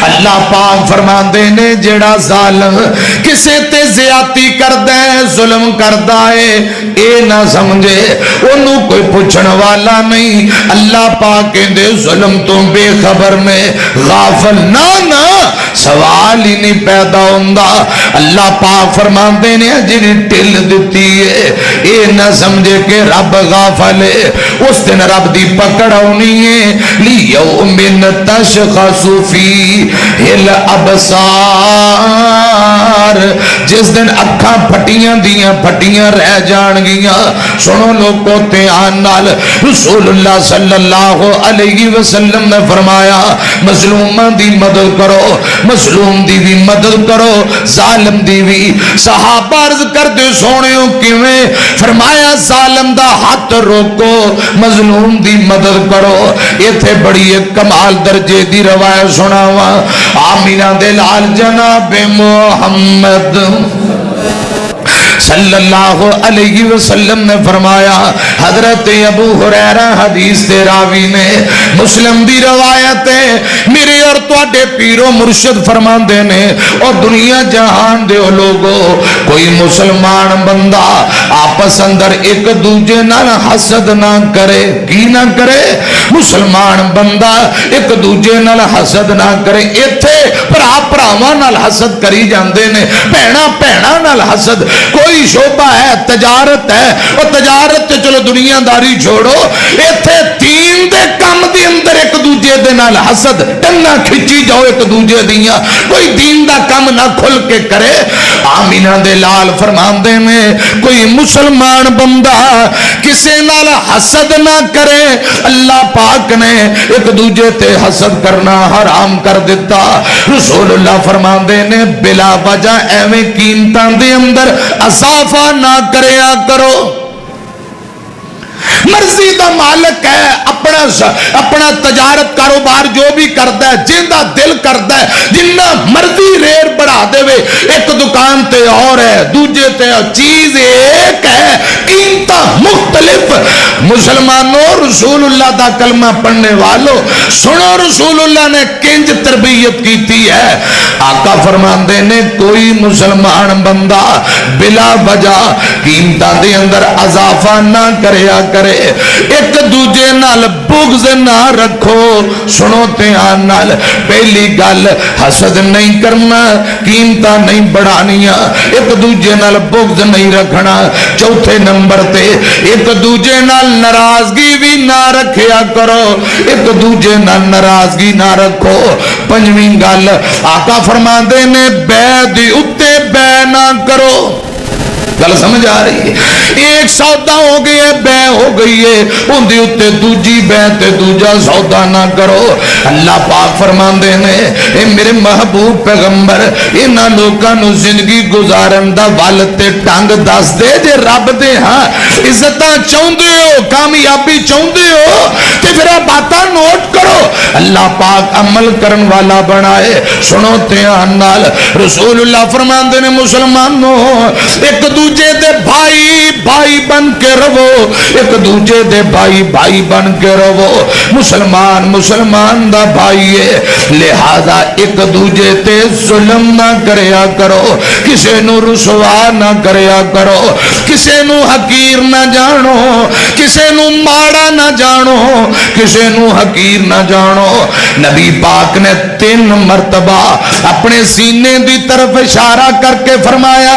اللہ پاک فرماندے نے جڑا ظالم کسے تے زیادتی کردا ہے ظلم کردا ہے اے نہ سمجھے انہوں کوئی پوچھن والا نہیں. اللہ پاک کہندے ظلم تو بے خبر نے غافل نہ سوال ہی نہیں پیدا ہوندا. اللہ پاک فرماندے نے جڑی ٹل دتی ہے اے نہ سمجھے کہ رب غافل ہے. اس دن رب دی پکڑ آنی ہے لیوم تشخص فیہ الابصار. جس دن اکھاں پھٹیاں دیاں پھٹیاں رہ جان گیاں. سنو لوگوں دھیان نال رسول اللہ صلی اللہ علیہ وسلم نے فرمایا مظلوماں دی مدد کرو مظلوم دی بھی مدد کرو ظالم دی بھی. صحابہ عرض کردے سونےوں کیویں؟ فرمایا ظالم دا ہاتھ روکو مظلوم دی مدد کرو. ایتھے بڑی ایک کمال درجے دی روایت سناواں. آمینہ دے لال جناب محمد صلی اللہ علیہ وسلم نے فرمایا حضرت ابو ہریرہ حدیث دے راوی نے مسلم دی روایت ہے میرے اور تواڈے پیر و مرشد فرماندے نے اور دنیا جہان دے لوگو کوئی مسلمان بندہ آپس اندر ایک دوجے نال حسد نہ کرے. کی نہ کرے؟ مسلمان بندہ ایک دوجے نال حسد نہ کرے. ایتھے بھرا بھراواں نال حسد کری جاندے نے بہنا بہنا نال حسد. کوئی شعبہ ہے تجارت ہے اور تجارت تے چلو دنیا داری چھوڑو ایتھے دین دے کم دے اندر ایک دوجے دے نال حسد ٹنگا کھچی جاؤ ایک دوجے دیاں. کوئی دین دا کم نہ کھل کے کرے. آمینہ دے لال فرماندے میں کوئی مسلمان بندہ کسے نال حسد نہ کرے. اللہ پاک نے ایک دوجے تے حسد کرنا حرام کر دیتا. رسول اللہ فرماندے نے بلا وجہ ایویں قیمتاں دے اندر اضافہ نہ کریا کرو. مرضی دا مالک ہے اپنا تجارت کاروبار جو بھی کرتا ہے جندا دل کرتا ہے جنہ مرضی ریٹ بڑھا دے وے. ایک دکان تے اور ہے دوجے تے چیز ایک ہے قیمتاں مختلف. مسلمانوں رسول اللہ دا کلمہ پڑھنے والوں سنو رسول اللہ نے کنج تربیت کیتی ہے. آقا فرماندے نے کوئی مسلمان بندہ بلا وجہ قیمتاں دے اندر اضافہ نہ کریا کرے. ایک دوجے نال بغض نہ رکھو. سنو دھیان نال پہلی گل حسد نہیں کرنا قیمتاں نہیں بڑھانیاں ایک دوجے نال بغض نہیں رکھنا. چوتھے نمبر تے ایک دوجے نال ناراضگی بھی نہ رکھیا کرو ایک دوجے نال ناراضگی نہ رکھو. پنجویں گل آقا فرماندے نے بے دی اتے بے نہ کرو. گل سمجھ آ رہی ہے؟ ایک سودا ہو گئی ہے بے ہو گئی ہے ان دی اتے دوجی بے تے دوجا سودا نہ کرو. اللہ پاک فرماندے نے اے میرے محبوب پیغمبر انہاں لوکاں نو زندگی گزارن دا ول تے ٹنگ دس دے. جے رب دے ہاں عزتاں چاہندے ہو کامیابی چاہندے ہو تے پھر باتاں نوٹ کرو. اللہ پاک عمل کرن والا بنائے. سنو دھیان نال رسول اللہ فرماندے نے مسلمانوں ایک دوجے دے بھائی بھائی بن کے رہو ایک دوجے دے بھائی بھائی بن کے رہو. مسلمان مسلمان دا بھائی ہے لہذا ایک دوجے تے ظلم نہ کریا کرو کسے نو رسوا نہ کریا کرو کسے نو حقیر نہ جانو کسے نو ماڑا نہ جانو کسے نو حقیر نہ جانو. نبی پاک نے 3 مرتبہ اپنے سینے دی طرف اشارہ کر کے فرمایا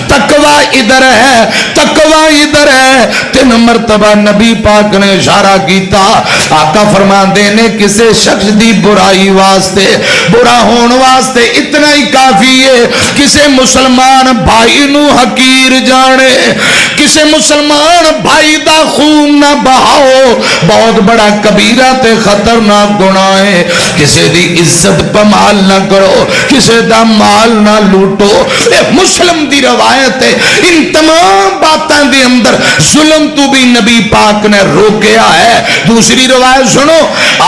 تقوی ادھر ہے تقوی ادھر ہے. 3 مرتبہ نبی پاک نے اشارہ کیتا. آقا فرماندے نے کسے شخص دی برائی واسطے برا ہون واسطے اتنا ہی کافی ہے کسے مسلمان بھائی نو حقیر جانے کسے مسلمان بھائی دا خون نہ بہاؤ بہت بڑا کبیرہ تے خطرناک گناہ ہے. کسے دی عزت پمال نہ کرو کسے دا مال نہ لوٹو. مسلم دی روایت ہے ان تمام باتاں دے اندر ظلم تو بھی نبی پاک نے روکیا ہے. دوسری روایت سنو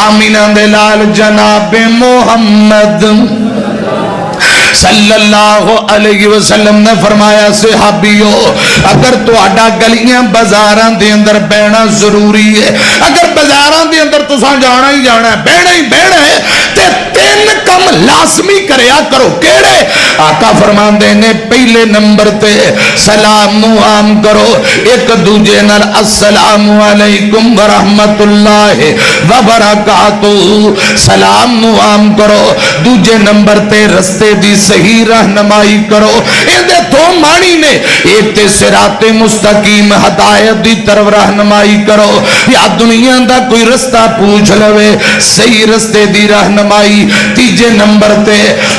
آمینہ دے لال جناب محمد صلی اللہ علیہ وسلم نے فرمایا صحابیو اگر تو آڈا گلیاں بازاران دے اندر بہنا ضروری ہے اگر بازاران دے اندر تو سان جانا ہی جانا ہے بہنا ہی بہنا ہے تے 3 کم کم لازمی کریا کرو. کیڑے؟ آقا فرماندے نے پہلے نمبر تے سلام نو عام کرو. ایک دوجے نال السلام علیکم ورحمت اللہ وبرکاتہ سلام نو عام کرو. دوجے نمبر تے رستے دی صحیح رہنمائی کرو. اندے دو معنی نے. ایک تے صراط مستقیم ہدایت دی طرف رہنمائی کرو. یا دنیا دا کوئی رستہ پوچھ لوے صحیح رستے دی رہنمائی. تیجے نمبر تے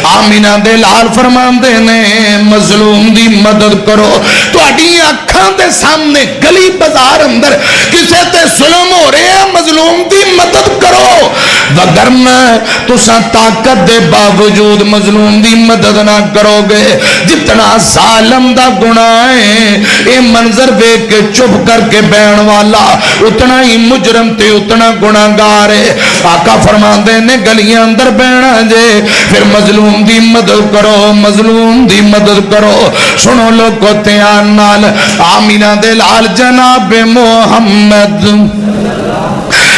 آمینہ دے لال فرماندے نے مظلوم دی مدد کرو. تو اڈیاں اکھاں دے سامنے گلی بازار اندر کسے تے ظلم ہو رہے ہیں, مظلوم دی مدد کرو. وگرنہ تساں طاقت دے باوجود مظلوم دی مدد نہ کرو گے. جتنا ظالم دا گناہ ہے اے منظر دیکھ کے چپ کر کے بیان والا اتنا ہی مجرم تے اتنا گناہگار ہے. آقا فرماندے نے گلیاں اندر بینا جے پھر مظلوم دی مدد کرو, مظلوم دی مدد کرو. سنو لوگو تیان نال آمینہ دے لال جناب محمد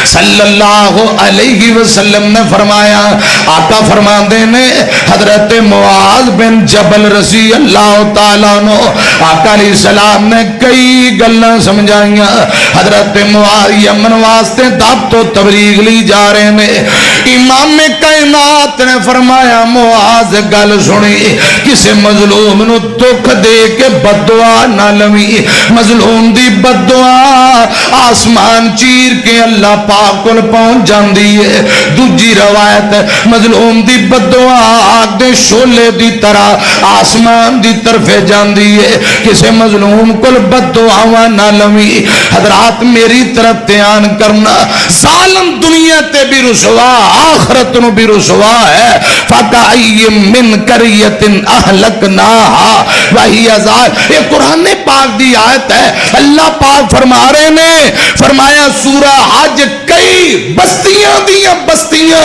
صلی اللہ علیہ وسلم نے فرمایا. آقا فرماندے نے حضرت معاذ بن جبل رضی اللہ تعالیٰ عنہ آقا علیہ السلام نے کئی گلیں سمجھائیاں. حضرت معاذ یمن واسطے دعوت و تبلیغ لی جا رہے ہیں. امام کائنات نے فرمایا معاذ گل سنی, کسے مظلوم نو دکھ دے کے بددعا نہ لوی. مظلوم دی بددعا آسمان چیر کے اللہ پاک کل پہنچ جاندی ہے. دوجی روایت مظلوم دی بددعا آگ دے شولے دی طرح آسمان دی طرف جاندی ہے. کسے مظلوم کل بددعا نہ لوی. حضرات میری طرف دھیان کرنا, ظالم دنیا تے بھی رسوا آخرت نو بھی رسوا ہے. فَكَأَيٍّ مِّن قَرْيَةٍ أَهْلَكْنَاهَا وَهِيَ ظَالِمَةٌ. یہ قرآن پاک دی آیت ہے. اللہ پاک فرما رہے نے, فرمایا سورہ حج کئی بستیاں دیاں بستیاں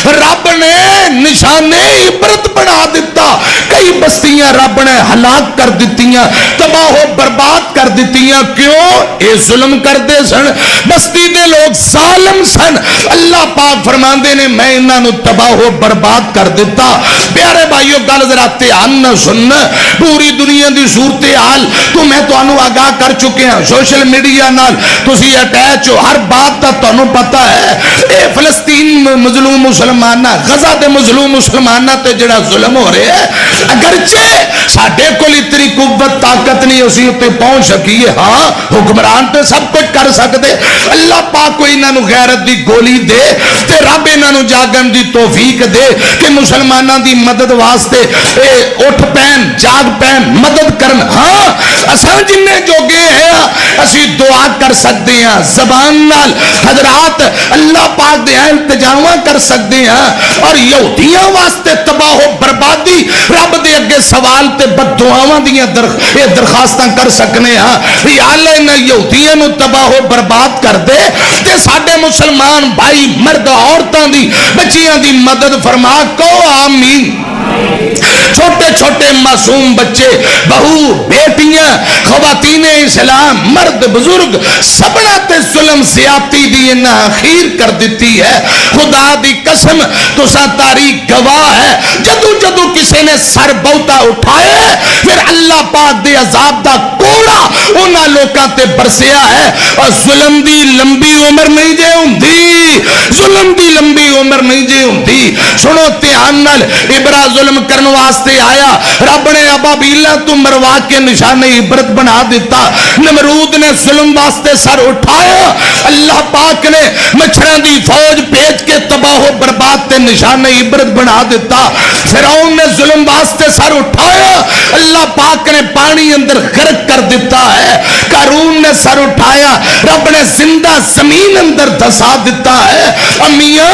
رب نے نشانے عبرت بنا دیتا. کئی بستیاں رب نے ہلاک کر دیتیاں, تباہ و برباد کر دیتیاں. کیوں؟ اے ظلم کر دے سن, بستی دے لوگ ظالم سن. اللہ پاک فرماندے نے میں انہاں نو تباہ و برباد کر دیتا. پیارے بھائیو گل ذرا دھیان نہ سننا. پوری دنیا دی صورتحال تو میں تانوں آگاہ کر چکے ہیں. سوشل میڈیا نال تسی اٹیچ ہو, ہر بات دا تانوں پتہ ہے. اے فلسطین مظلوم مسلمانہ, غزہ دے مظلوم مسلمانہ تے جڑا ظلم ہو رہے ہیں, اگرچہ ساڈے کول اتنی قوت طاقت نہیں اسی تے پہنچ سکیے. ہاں حکمران تے سب کچھ کر سکتے. اللہ پاک کوئی انہاں نو غیرت دی گولی دے تے رب انہاں نو جاگن دی توفیق دے کہ مسلماناں دی مدد واسطے اے اٹھ پین جاگ پین مدد کرن. ہاں اساں جننے جوگے ہیں اسی دعا کر سکتے ہیں زبان نال. حضرات اللہ پاک دے التجاواں کر سکتے ہیں. اور یہودیاں واسطے تباہ و بربادی رب دے اگے سوال تے بد دعاواں دیاں درخواستاں کر سکنے ہیں. یا اللہ انہاں یہودیاں نو تباہ و برباد کر دے تے ساڈے مسلمان بھائی مرد عورتاں دی بچیاں دی مدد فرما. کو آمین. چھوٹے چھوٹے معصوم بچے, بہو, بیٹیاں, خواتین اسلام, مرد, بزرگ سبنا تے ظلم زیادتی دی انہاں اخیر کر دیتی ہے. خدا دی قسم تساں تاریخ گواہ ہے. جدو جدو کسی نے سر بہتا اٹھایا پھر اللہ پاک دے عذاب دا کوڑا انہاں لوکاں تے برسیا ہے. اور ظلم دی لمبی عمر نہیں جے ہوندی, ظلم دی لمبی عمر نہیں جے ہوندی. سنو دھیان نال, ابرا ظلم کرن واسطے آیا, رب نے ابابیلا تو مروا کے نشان عبرت بنا دیتا. نمرود نے ظلم واسطے سر اٹھایا, اللہ پاک نے مچھراں دی فوج بھیج کے تباہ و برباد تے نشان عبرت بنا دیتا. فرعون نے ظلم واسطے سر اٹھایا, اللہ پاک نے پانی اندر غرق کر دیتا ہے. قارون نے سر اٹھایا, رب نے زندہ زمین اندر دھسا دیتا ہے. امیاں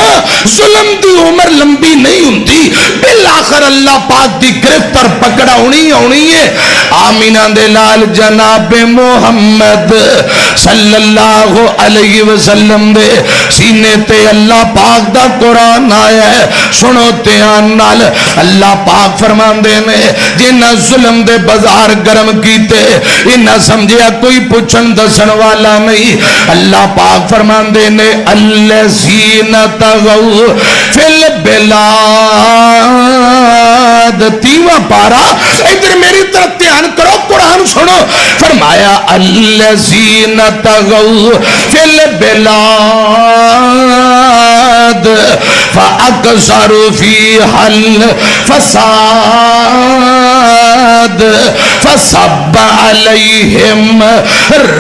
ظلم دی عمر لمبی نہیں ہوندی, بالآخر اللہ پاک دی گرفت اور پکڑا ہونی ہے. آمینہ دے لال جناب محمد صلی اللہ علیہ وسلم دے سینے تے اللہ پاک دا قرآن آیا ہے. سنو دھیان نال, اللہ پاک فرماندے نے جنہاں ظلم دے بازار گرم کیتے انہاں سمجھیا کوئی پوچھن دسن والا نہیں. اللہ پاک فرماندے نے الذین تغوا فی البلاد یارا ادھر میری طرف دھیان کرو قرآن سنو فرمایا الذین طغوا فی البلاد فاکثروا فیہا الفساد فصب علیہم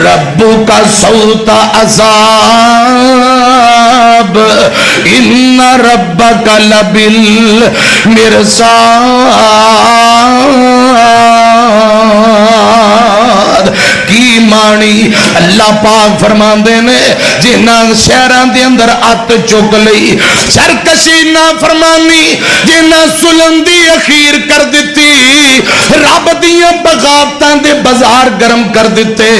ربک صوت عذاب ان ربک لبالمرصاد کی مانی اللہ پاک فرماندے نے جنہاں شہراں دے اندر ات چک لئی سرکشی نہ فرمانی جنہاں ظلم دی اخیر کر دتی رب دیاں بغاوتاں دے بازار گرم کر دیتے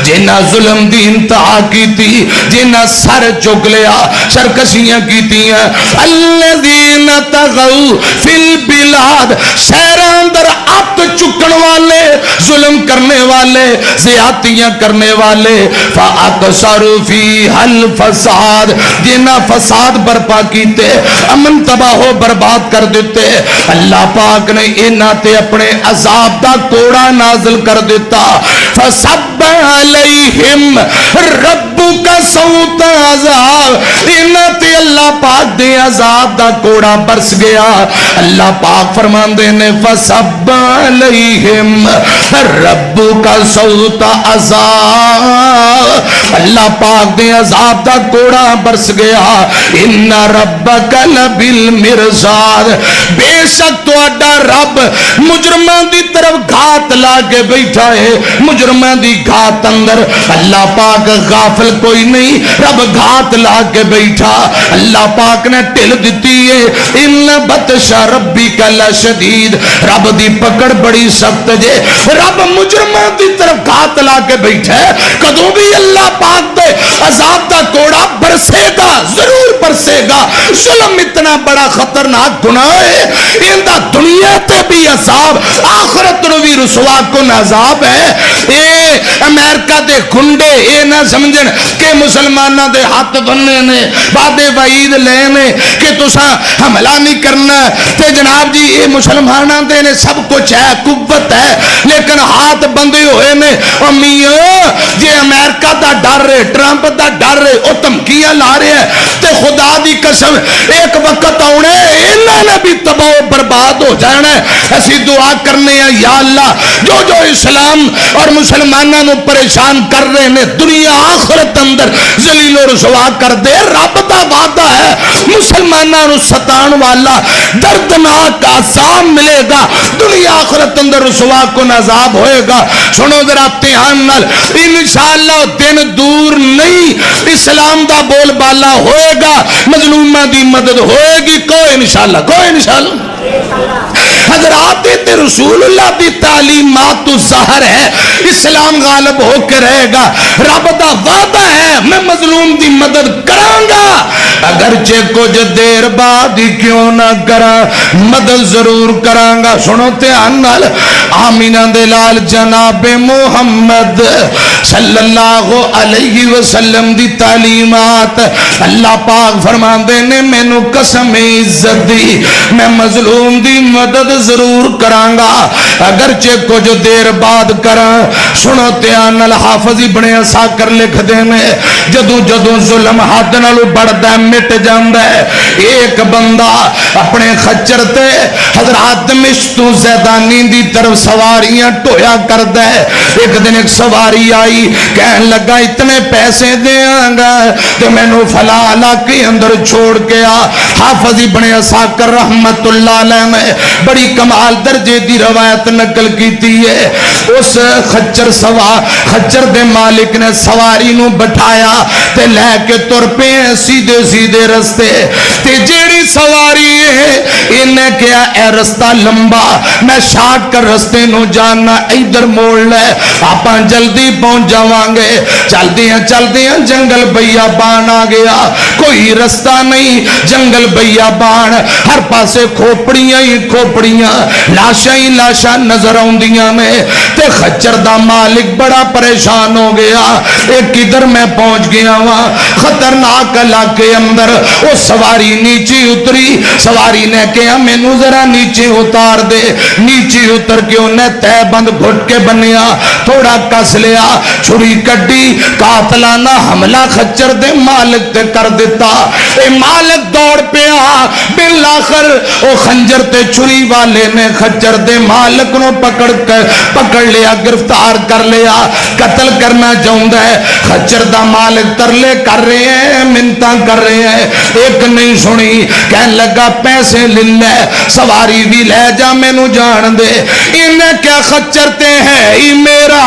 جنہاں ظلم دی انتہا کیتی جنہاں سر چک لیا سرکشیاں کیتیاں الذین طغوا فی البلاد شہراں اندر ات چکن والے ظلم کرنے والے زیادتیاں کرنے والے فاکثروا فیہا الفساد جنہاں فساد برپا کیتے امن تباہ و برباد کر دیتے اللہ پاک نے انہاں تے اپنے عذاب دا کوڑا نازل کر دیتا فصب علیہم ربک صوت عذاب انہاں تے اللہ پاک دے عذاب دا کوڑا برس گیا اللہ پاک فرماندے نے فصب علیہم ربک صوت عذاب اللہ پاک دے عذاب دا کوڑا برس گیا ان ربک لبالمرصاد بے شک تہاڈا رب مجرمان دی طرف گھات لا کے بیٹھا ہے مجرمان دی گھات اندر اللہ پاک غافل کوئی نہیں رب گھات لا کے بیٹھا اللہ پاک نے ٹل دیتی ہے ان بطش ربک لشدید رب دی پکڑ بڑی سخت جے رب مجرمان دی طرف گھات لا کے بیٹھا ہے کدوں بھی اللہ پاک دے عذاب دا کوڑا برسے گا ضرور برسے گا ظلم اتنا بڑا خطرناک گناہ ہے ان دا دنیا تے بھی عذاب آخرت نو بھی رسوا کن عذاب ہے اے امریکہ دے گنڈے اے نہ سمجھن کہ مسلمانہ دے ہاتھ بننے نے بعد وعید لینے کہ تساں حملہ نہیں کرنا تے جناب جی اے مسلمانہ دے نے سب کچھ ہے قوت ہے لیکن ہاتھ بندے ہوئے نے امیاں جے امریکہ دا ڈر رہے ٹرمپ دا ڈر رہے او تمکیاں لا رہے ہیں تے خدا دی قسم ایک وقت آنے انہاں نے بھی تباہ و برباد ہو جانا ہے اسی دعا کرنے ہیں یا اللہ جو جو اسلام اور مسلمانوں نے پریشان کر رہے ہیں دنیا آخرت اندر ذلیل و رسوا کر دے رب دا وعدہ ہے مسلمانوں نے ستان والا دردناک عذاب ملے گا دنیا آخرت اندر رسوا کن عذاب ہوئے گا سنو ذرا دھیان نال انشاءاللہ دن دور نہیں اسلام دا بول بالا ہوئے گا مظلومہ دی مدد ہوئے گی کوئی انشاءاللہ حضرات رسول اللہ دی تعلیمات تو ظاہر ہے اسلام غالب ہو کے رہے گا رب دا وعدہ ہے میں مظلوم دی مدد کرانگا اگرچہ کچھ دیر بعد ہی کیوں نہ کرا مدد ضرور کرانگا سنو دھیان نال آمینہ دلال جناب محمد صلی اللہ علیہ وسلم دی تعلیمات اللہ پاک فرماندے نے مینوں قسم عزت دی میں مظلوم دی مدد ضرور کرانگا اگرچہ کچھ دیر بعد کرا سنو دھیان نال حافظ ابن عساکر لکھ دینے جدوں ظلم حد نالو بڑھدا مٹ جاندا ہے ایک بندہ اپنے خچر تے حضرات دمشق تو زیدانی دی طرف سواریاں ٹویا کردا ہے ایک دن ایک سواری آئی کہن لگا اتنے پیسے دیاں گا تو میں نو فلاں علاقے اندر چھوڑ کے آ حافظ ابن عساکر رحمت اللہ علیہ نے بڑی کمال درجے دی روایت نقل کیتی ہے اس خچر دے مالک نے سواری نو بٹھایا تے لے کے تر پے سیدھے سیدھے رستے تے جیڑی سواری ہے انہیں کیا اے رستہ لمبا میں شارٹ کر رستے نو جاننا ادھر موڑ لے آپاں جلدی پہنچ جاواں گے چل دیاں جنگل بیابان آ گیا کوئی رستہ نہیں جنگل بیابان ہر پاسے کھوپڑیاں ہی کھوپڑیاں لاشاں ہی لاشاں نظر آوندیاں نے تے خچر دا مالک بڑا پریشان ہو گیا ایک کدھر میں پہنچ گیا وہاں خطرناک علاقے اندر وہ سواری نیچی اتری سواری نے کہا مینوں ذرا نیچے اتار دے. نیچے اتر کے انہیں تہ بند گھٹ کے بنیا, تھوڑا کس لیا, چھری کڈی, قاتلانہ حملہ خچر دے مالک تے کر دیتا. اے مالک دوڑ پیا, بالآخر او خنجر تے چھری والے نے خچر دے مالک نو پکڑ لیا, گرفتار کر لیا, قتل کرنا چاہتا ہے. خچر دا مالک ترلے کر رہے ہیں, منتاں کر رہے ہیں, ایک نہیں سنی. کہنے لگا پیسے لے لے, سواری بھی لے جا, مینو جان دے. انہیں کیا خچر تے ہے ہی میرا,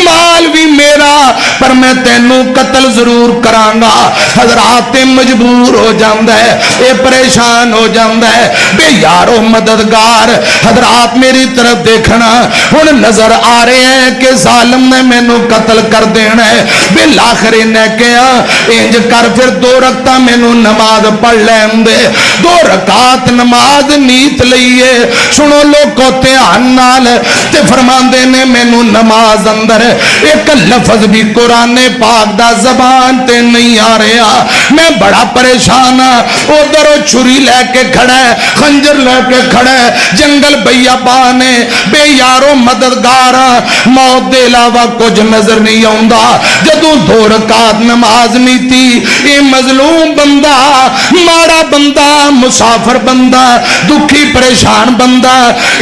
مال بھی میرا, پر میں تینوں قتل ضرور کرانگا. حضرات مجبور ہو جاندہ ہے, اے پریشان ہو جاندہ ہے. بے یارو مددگار حضرات میری طرف دیکھنا, ہن نظر آ رہے ہیں کہ ظالم نے مینوں قتل کر دینا ہے. بالآخر انہیں کیا انج کر, پھر 2 رکعتاں مینوں نماز پڑھ لین دے. 2 رکعت نماز نیت لئیے. سنو لوگو دھیان نال, تے فرماندے نے مینوں نماز اندر ایک لفظ بھی قرآن پاک دا زبان تے نہیں آ رہا. میں بڑا پریشان ہاں. ادھر چھری لے کے کھڑا ہے, خنجر لے کے کھڑا ہے, جنگل بیابان ہے. بے یارو مددگار, موت دے علاوہ کچھ نظر نہیں آوندا. جدوں 2 رکعت نماز نہیں تھی, یہ مظلوم بندہ, ماڑا بندہ, مسافر بندہ, دکھی پریشان بندہ,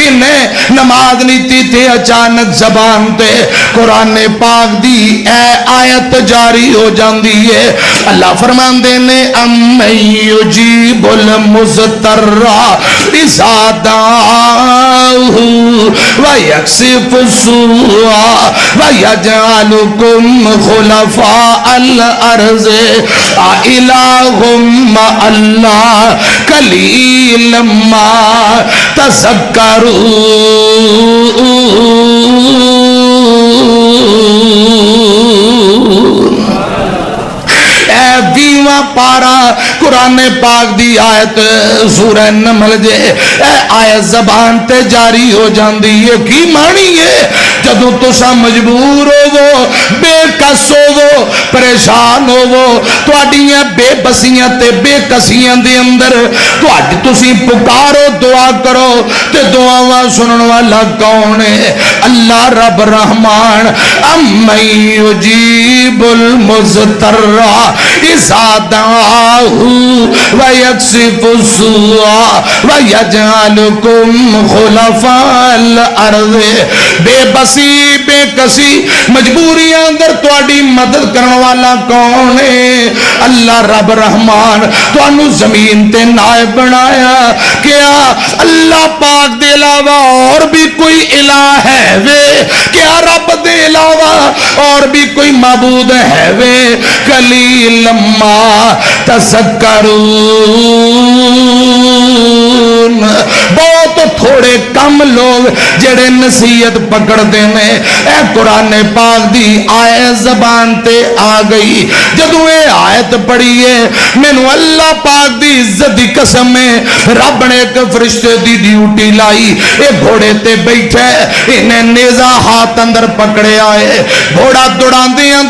انہیں نماز نہیں تھی تے اچانک زبان تے قرآن پاک دی اے آیت جاری ہو جاندی ہے. اللہ فرماندے نے اَمَّن يُجِيبُ الْمُضْطَرَّ إِذَا دَعَاهُ وَيَكْشِفُ السُّوءَ وَيَجْعَلُكُمْ خُلَفَاءَ الْأَرْضِ أَإِلَٰهٌ مَّعَ اللَّهِ قَلِيلًا مَّا تَذَكَّرُونَ. پارا قرآن پاک دی آیت سورہ نمل جے, اے آیت زبان تے جاری ہو جاندی ہے. کی معنی ہے؟ جدو تسا مجبور ہوو, بے کس ہوو, پریشان ہوو, تواڈیاں بے بسیاں تے بے کسیاں دے اندر تسی پکارو, دعا کرو, تے دعاواں سنن والا کون ہے؟ اللہ رب رحمان. اَمَّن يُجِيبُ الْمُضْطَرَّ إِذَا دَعَاهُ وَيَكْشِفُ السُّوءَ وَيَجْعَلُكُمْ خُلَفَاءَ الْأَرْضِ. بے بسی بے کسی مجبوریاں اندر تواڈی مدد کرن والا کون ہے؟ اللہ رب رحمان. تانوں زمین تے نائب بنایا. کیا اللہ پاک دے علاوہ اور بھی کوئی الہ ہے وے؟ کیا رب دے علاوہ اور بھی کوئی معبود ہے وے؟ قلیل ما تذکرون. بہت تھوڑے کم لوگ جڑے نصیحت پکڑ دینے. اے قرآن پاک دی آیت زبان تے آ گئی. جدوں اے آیت پڑھی ہے, مینوں اللہ پاک دی عزت دی قسم ہے, رب نے ایک فرشتے دی ڈیوٹی لائی. اے گھوڑے تے بیٹھے, انہیں نیزہ ہاتھ اندر پکڑے آئے. گھوڑا دوڑاندیاں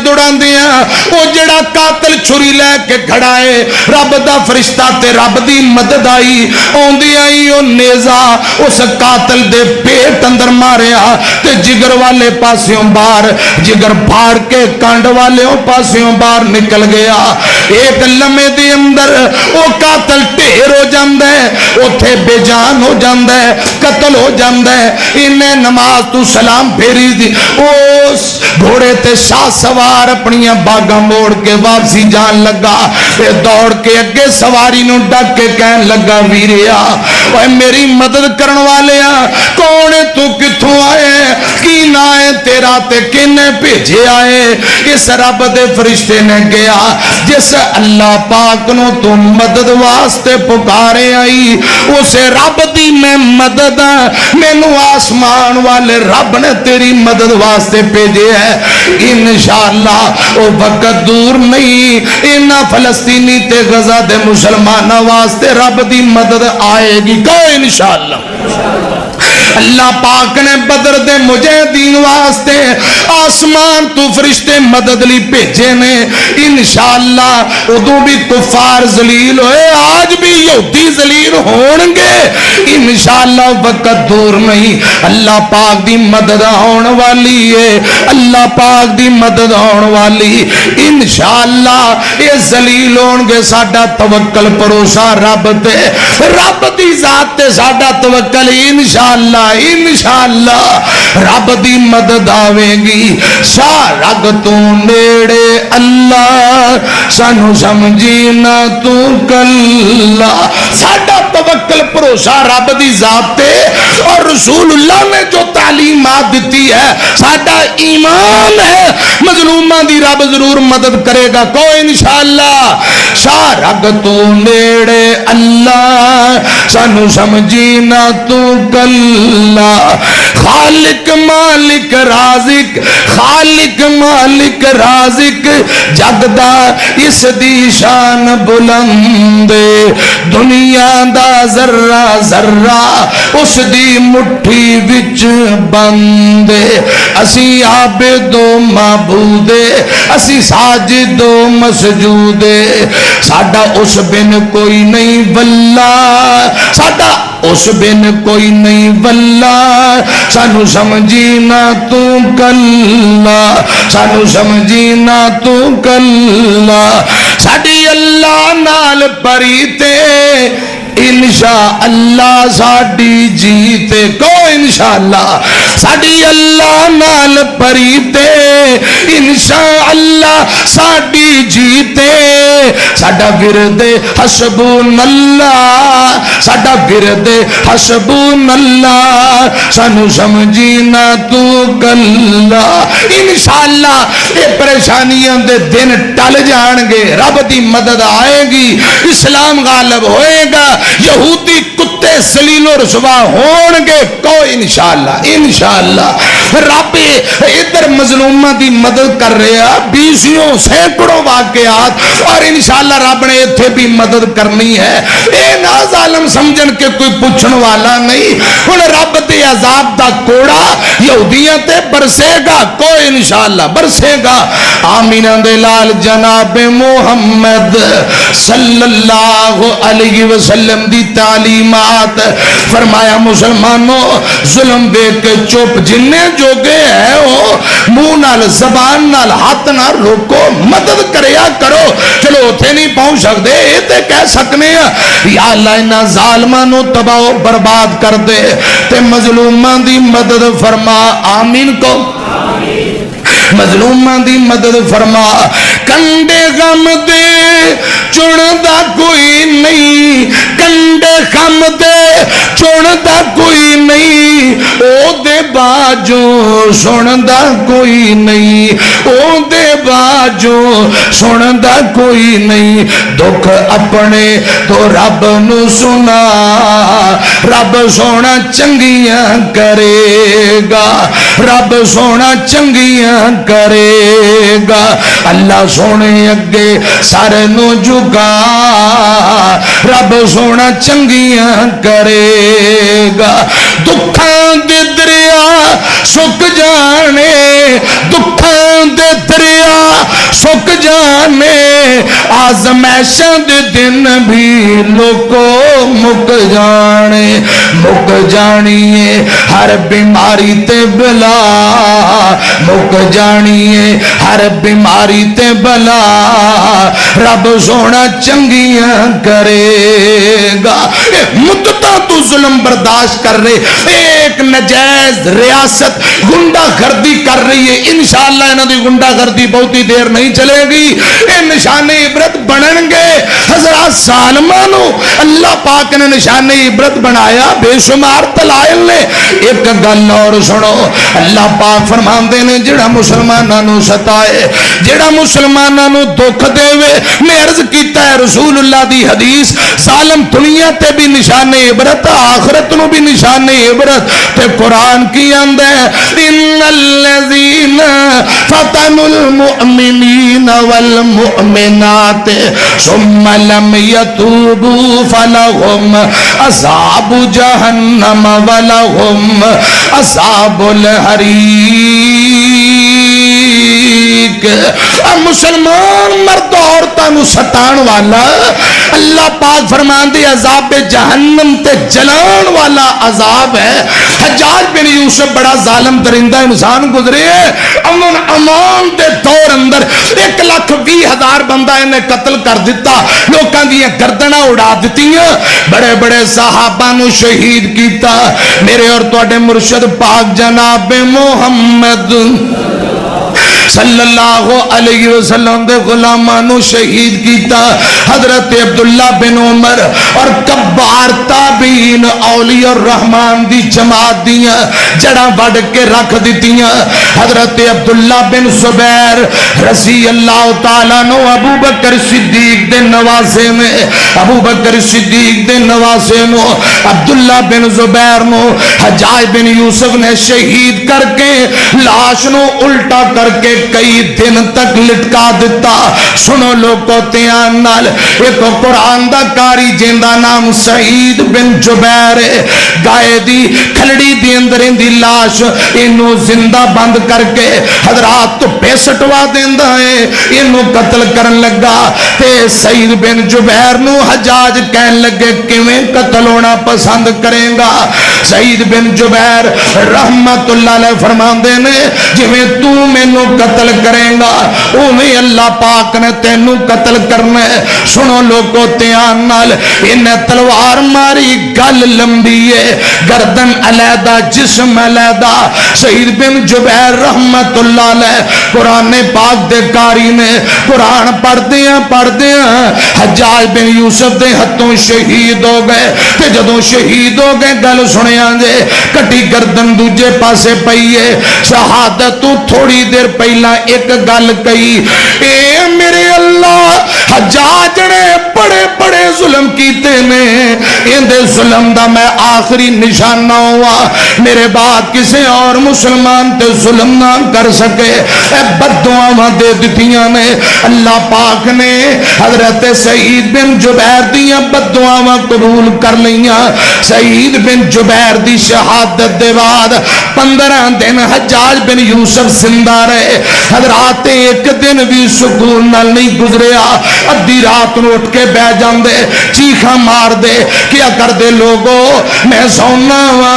او جڑا قاتل چھری لے کے کھڑا ہے, رب دا فرشتہ تے رب دی مدد آئی. اوندی آئی او نیزہ اس قاتل دے پیٹ اندر ماریا, تے جگر والے پاسیوں باہر, جگر پھاڑ کے کانڈ والے پاسیوں باہر نکل گیا. ایک لمحے دے اندر او قاتل ڈھیر ہو جاندا ہے, اوتھے بے جان ہو جاندا ہے, قتل ہو جاندا ہے. انہیں نماز تو سلام پھیری دی. اس گھوڑے تے شاہ سوار اپنیاں باگاں موڑ کے واپسی جان لگا. اے دوڑ کے اگے سواری نو ڈک کے کہن لگا, ویریا اوے میری مدد کرن والیا, کون ہے تو, کتھوں آئے, کی نا ہے تیرا, تے کنے بھیجے آئے؟ اس رب دے فرشتے نے گیا جس اللہ پاک نو تو مدد واسطے پکارے آئی, اسے رب دی میں مدد, مینوں آسمان والے رب نے تیری مدد واسطے بھیجے ہے. انشاءاللہ او وقت دور نہیں, انہاں فلسطینی تے غزہ دے مسلمانہ واسطے رب دی مدد آئے گی. کہ انشاءاللہ اللہ پاک نے بدر دے مجاہدین واسطے آسمان تو فرشتے مدد لی بھیجے نے انشاءاللہ ادو بھی کفار ذلیل ہوئے آج بھی یہودی ذلیل ہونگے انشاءاللہ وقت دور نہیں اللہ پاک دی مدد آن والی ہے اللہ پاک دی مدد آن والی انشاءاللہ یہ ذلیل ہونگے ساڈا توکل بھروسہ رب تے رب دی ذات تے ساڈا توکل انشاءاللہ انشاءاللہ رب دی مدد آوے گی سارگ تو نیڑے اللہ سانو سمجھی نہ تو کلا ساڈا توکل بھروسہ رب دی ذات تے اور رسول اللہ نے جو تعلیمات دیتی ہے ساڈا ایمان ہے مظلوماں دی رب ضرور مدد کرے گا کوئی انشاءاللہ سارگ تو نیڑے اللہ سانو سمجھی نہ تو کلا خالق مالک رازق خالق مالک رازق جگدا اس دی شان بلند دنیا دا ذرہ ذرہ اس دی مٹھی وچ بند اسی عابد و معبود اسی ساجد و مسجود ساڈا اس بن کوئی نہیں واللہ ساڈا اس بن کوئی نہیں واللہ سانو سمجھی نہ تو کلا سانو سمجھی نہ تو کلا ساڈی اللہ نال پریتے انشاءاللہ ساڈی جیتے کو انشاءاللہ ساڈی اللہ نال پریتے انشاءاللہ ساڈی جیتے ساڈا ورد حسبون اللہ ساڈا ورد حسبون اللہ سانو سمجھی نہ تو کلا انشاءاللہ یہ پریشانیاں دے دن ٹل جان گے رب دی مدد آئے گی اسلام غالب ہوئے گا یہودی کتے ذلیل و رسوا ہونگے کوئی انشاءاللہ انشاءاللہ رب ادھر مظلومہ دی مدد کر رہا بیسیوں سینکڑوں واقعات اور انشاءاللہ رب نے اتھے بھی مدد کرنی ہے اے نا ظالم سمجھن کے کوئی پوچھن والا نہیں ان رب دے عذاب دا کوڑا یہودیاں تے برسے گا کوئی انشاءاللہ برسے گا آمین دے لال جناب محمد صلی اللہ علیہ وسلم دی تعلیمات فرمایا مسلمانوں ظلم بے کے چوپ جننے جو گئے ہیں وہ منہ نال زبان نال ہاتھ نال روکو مدد کریا کرو چلو اتھے نہیں پہنچ سکتے تے کہہ سکنے یا اللہ انہا ظالمانوں تباہ و برباد کر دے تے مظلوماں دی مدد فرما آمین کو مظلوماں دی مدد فرما کنڈے غم دے چڑھدا کوئی نہیں کنڈے غم دے چڑھدا کوئی نہیں او دے باجوں سندا کوئی نہیں او دے باجوں سندا کوئی نہیں دکھ اپنے تو رب نو سنا رب سونا چنگیاں کرے گا رب سونا چنگیاں کرے گا اللہ سونے اگے سارے نو جھکا رب سونا چنگیاں کرے گا دکھاں دے دریا سک جانے دکھاں دے دریا سک جانے آزمائشاں دے دن بھی لوگو مک جانے مک جانیے ہر بیماری تے بلا مک جانیے ہر بیماری تے بلا رب سونا چنگیاں کرے گا مدتاں تو ظلم برداشت کر رہے ایک نجائز ریاست گنڈا گردی کر رہی ہے انشاءاللہ انہاں دی گنڈا گردی بہتی دیر نہیں چلے گی اے نشان عبرت بنن گے حضرات سالمانو اللہ پاک نے نشان عبرت بنایا بے شمار دلائل نے ایک گل اور سنو اللہ پاک فرماندے نے جڑا مسلماناں نو ستائے جڑا مسلماناں نو دکھ دے میں عرض کیتا ہے رسول اللہ دی حدیث ظالم دنیا تے بھی نشان عبرت آخرت نو بھی نشان عبرت تے قرآن کی اندے ان الذین فتنوا المؤمنین والمؤمنات السیئات ثم لم یتوبوا فلہم عذاب جہنم ولہم عذاب الحریق۔ مسلمان مرد عورتوں ستان والا اللہ پاک فرمان دی عذاب جہنم تے جلان والا عذاب ہے۔ حجاج بن یوسف بڑا ظالم درندہ انسان گزرے امن امان دے دور اندر 1,20,000 بندہ انہیں قتل کر دیتا، لوکاں دیاں گردناں اڑا دیتیاں، بڑے بڑے صحابہ نو شہید کیتا۔ میرے اور تواڈے مرشد پاک جناب محمد صلی اللہ علیہ وسلم دے غلامانو شہید کیتا۔ حضرت عبداللہ بن عمر اور کبار تابعین اولیاء الرحمن دی جماعت دیاں جڑاں وڈ کے رکھ دیتیاں۔ حضرت عبداللہ بن زبیر رضی اللہ تعالیٰ نو ابو بکر صدیق دے نواسے میں، ابو بکر صدیق دے نواسے نو عبداللہ بن زبیر نو حجاج بن یوسف نے شہید کر کے لاش نو الٹا کر کے کئی دن تک لٹکا دیتا۔ سنو لوگو تیان نال ایک قرآن دا کاری جیندہ نام سعید بن جبیر گائے دی کھلڑی دی اندر دی لاش انہوں زندہ بند کر کے حضرات تو پیسٹوا دیندہ ہے، انہوں قتل کرن لگا۔ تے سعید بن جبیر نو حجاج کہن لگے کیویں قتل ہونا پسند کریں گا؟ سعید بن جبیر رحمت اللہ علیہ فرمان دینے جویں تو میں نو قتل کریں گا اوہیں اللہ پاک نے تینو قتل کرنا ہے۔ سنو لوگو تیان نال انہیں تلوار ماری، گل لمبی ہے، گردن علیحدہ جسم علیحدہ۔ سعید بن جبیر رحمت اللہ علیہ قرآن پاک دے کاری نے قرآن پڑھ دیاں حجاج بن یوسف دے ہتھوں شہید ہو گئے۔ تے جدوں شہید ہو گئے گل سنیاں جے کٹی گردن دوجے پاسے پئیے، شہادت تو تھوڑی دیر پہلا ایک گل کہی، اے میرے اللہ حجاج نے بڑے بڑے ظلم کیتے نے، اندے ظلم دا میں آخری نشان نہ ہوا، میرے بعد کسے اور مسلمان تے ظلم نہ کر سکے۔ اے بددعاواں دے دتیاں نے، اللہ پاک نے حضرت سعید بن جبیر دیاں بددعاواں قبول کر لیاں۔ سعید بن جبیر دی شہادت دے بعد 15 دن حجاج بن یوسف زندہ رہے۔ حضرات ایک دن بھی سکون نال نہیں گزریا، ادھی رات نو اٹھ کے بہ جاندے، چیخاں مار دے، کیا کر دے لوگو میں سونا وا۔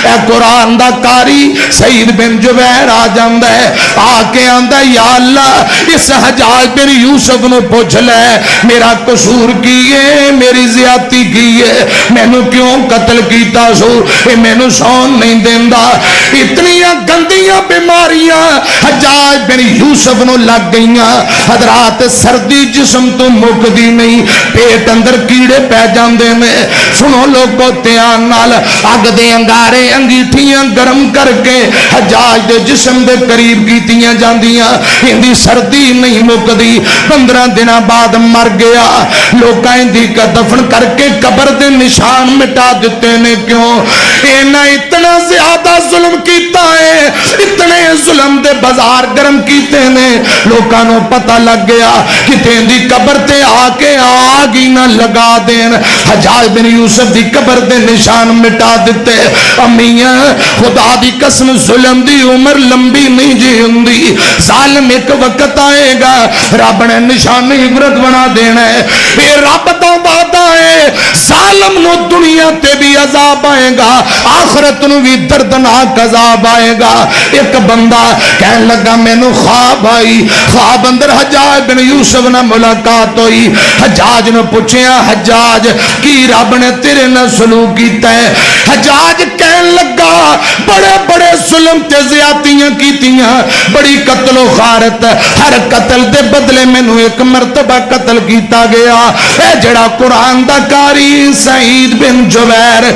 اے قرآن دا کاری سعید بن جبیر آ جاندہ ہے، آ کے آندہ یا اللہ اس حجاج بن یوسف نو پوچھ لے میرا قصور کیے، میری زیادتی کیے، میں نو کیوں قتل کیتا سو، اے میں نو سون نہیں دیندہ۔ اتنیاں گندیاں بیماریاں حجاج بن یوسف نو لگ گئیاں، حضرات سردی جسم تو مک دی نہیں، پیٹ اندر کیڑے پہ جاندے میں۔ سنو لوگو دھیان نال، اگ دے انگارے انگیٹھیاں گرم کر کے حجاج دے جسم دے قریب کیتیاں جاندیاں، اندی سردی نہیں مک دی۔ 15 دن بعد مر گیا، لوکاں اندی کا دفن کر کے قبر دے نشان مٹا دیتے نے۔ کیوں؟ اینا اتنا زیادہ ظلم کیتا ہے، اتنے ظلم دے بازار گرم کیتے نے، لوکاں نو پتہ لگ گیا کہ تین دی قبر تے آ کے آگ ہی نہ لگا دین۔ حجاج بن یوسف دی قبر دے نشان مٹا دیتے۔ امیاں خدا دی قسم ظلم دی عمر لمبی نہیں جی ہوندی، ظالم ایک وقت آئے گا رب نے نشان عبرت بنا دینا ہے۔ یہ رب دا وعدہ ہے، ظالم نو دنیا تے بھی عذاب آئے گا، آخرت نو بھی دردناک عذاب آئے گا۔ ایک بندہ کہنے لگا میں نو خواب آئی، خواب اندر حجاج بن یوسف نہ ملاقات ہوئی۔ حجاج نے پوچھیا حجاج کی رب نے تیرے نہ سلوک کیتا ہے؟ حجاج کہنے لگا بڑے بڑے ظلم تے زیادتیاں کیتیاں، بڑی قتل و غارت، ہر قتل دے بدلے میں نو ایک مرتبہ قتل کیتا گیا۔ اے جڑا قرآن دا کاری سعید بن جبیر،